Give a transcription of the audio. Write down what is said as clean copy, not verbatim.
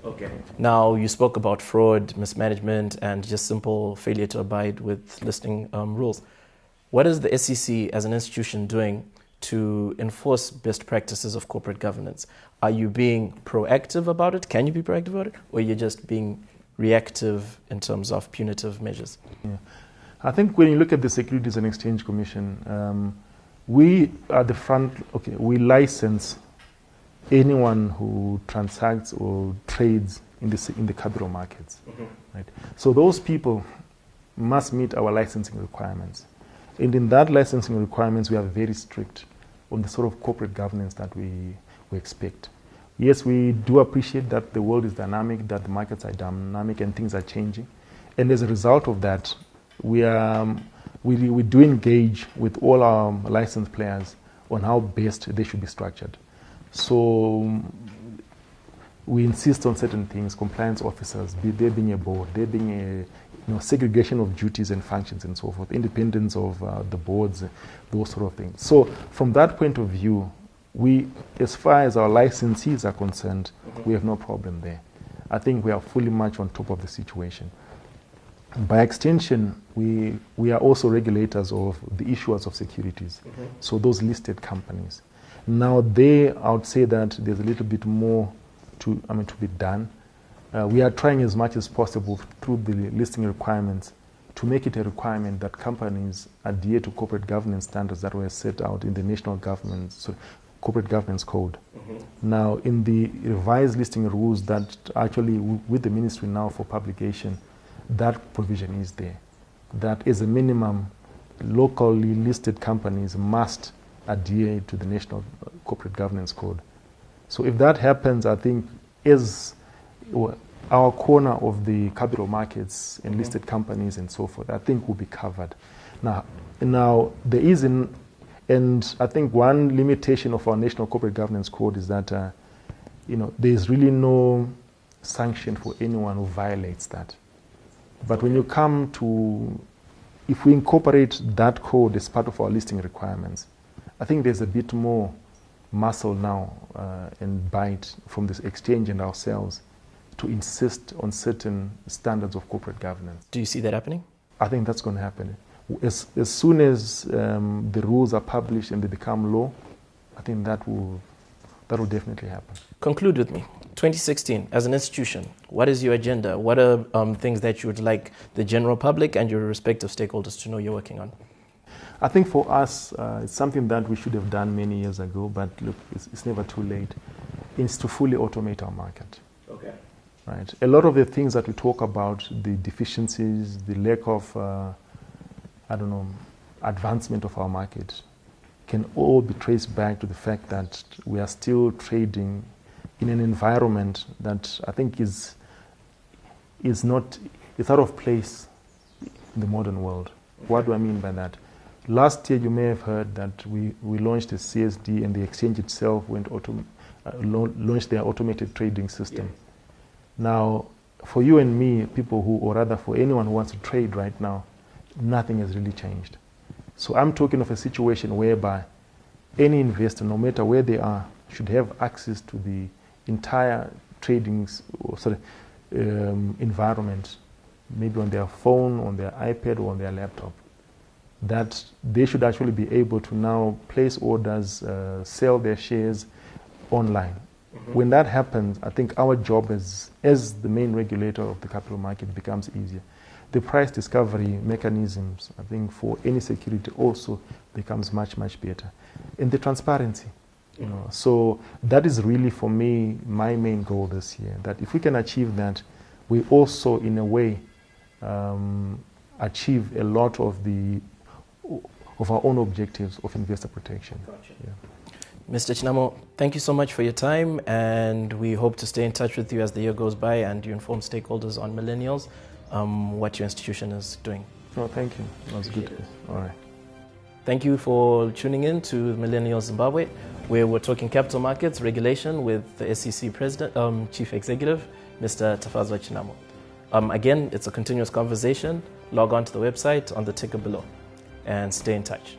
Okay. Now, you spoke about fraud, mismanagement, and just simple failure to abide with listing rules. What is the SEC as an institution doing to enforce best practices of corporate governance? Are you being proactive about it? Can you be proactive about it? Or are you just being reactive in terms of punitive measures? Yeah. I think when you look at the Securities and Exchange Commission, we are the front, we license anyone who transacts or trades in the capital markets. Right? So those people must meet our licensing requirements. And in that licensing requirements, we are very strict on the sort of corporate governance that we expect. Yes, we do appreciate that the world is dynamic, that the markets are dynamic and things are changing. And as a result of that, we do engage with all our licensed players on how best they should be structured. So we insist on certain things, compliance officers, there being a board, there being a segregation of duties and functions and so forth, independence of the boards, those sort of things. So from that point of view, as far as our licensees are concerned, we have no problem there. I think we are fully much on top of the situation. By extension, we are also regulators of the issuers of securities, so those listed companies. Now I would say that there's a little bit more to be done. We are trying as much as possible through the listing requirements to make it a requirement that companies adhere to corporate governance standards that were set out in the National Corporate Governance Code. Now, in the revised listing rules that actually with the ministry now for publication, that provision is there. That as a minimum, locally listed companies must adhere to the National Corporate Governance Code. So if that happens, I think as our corner of the capital markets and listed companies and so forth, I think will be covered. Now there is and I think one limitation of our National Corporate Governance Code is that there is really no sanction for anyone who violates that. But when you come to, if we incorporate that code as part of our listing requirements, I think there's a bit more muscle now and bite from this exchange and ourselves to insist on certain standards of corporate governance. Do you see that happening? I think that's going to happen. As soon as the rules are published and they become law, I think that will definitely happen. Conclude with me. 2016, as an institution, what is your agenda? What are things that you would like the general public and your respective stakeholders to know you're working on? I think for us, it's something that we should have done many years ago, but look, it's never too late. It's to fully automate our market. Okay. Right. A lot of the things that we talk about, the deficiencies, the lack of, advancement of our market, can all be traced back to the fact that we are still trading in an environment that I think is out of place in the modern world. What do I mean by that? Last year, you may have heard that we launched a CSD and the exchange itself launched their automated trading system. Yes. Now, for you and me, for anyone who wants to trade right now, nothing has really changed. So I'm talking of a situation whereby any investor, no matter where they are, should have access to the entire trading environment, maybe on their phone, on their iPad, or on their laptop. That they should actually be able to now place orders, sell their shares online. When that happens, I think our job as the main regulator of the capital market becomes easier. The price discovery mechanisms, I think, for any security also becomes much, much better. And the transparency. So that is really, for me, my main goal this year, that if we can achieve that, we also, in a way, achieve a lot of our own objectives of investor protection. Gotcha. Yeah. Mr. Chinamo, thank you so much for your time, and we hope to stay in touch with you as the year goes by and you inform stakeholders on Millennials what your institution is doing. Oh, thank you. That was good. All right. Thank you for tuning in to Millennials Zimbabwe, where we're talking capital markets regulation with the SEC President, Chief Executive, Mr. Tafazwa Chinamo. Again, it's a continuous conversation. Log on to the website on the ticker below and stay in touch.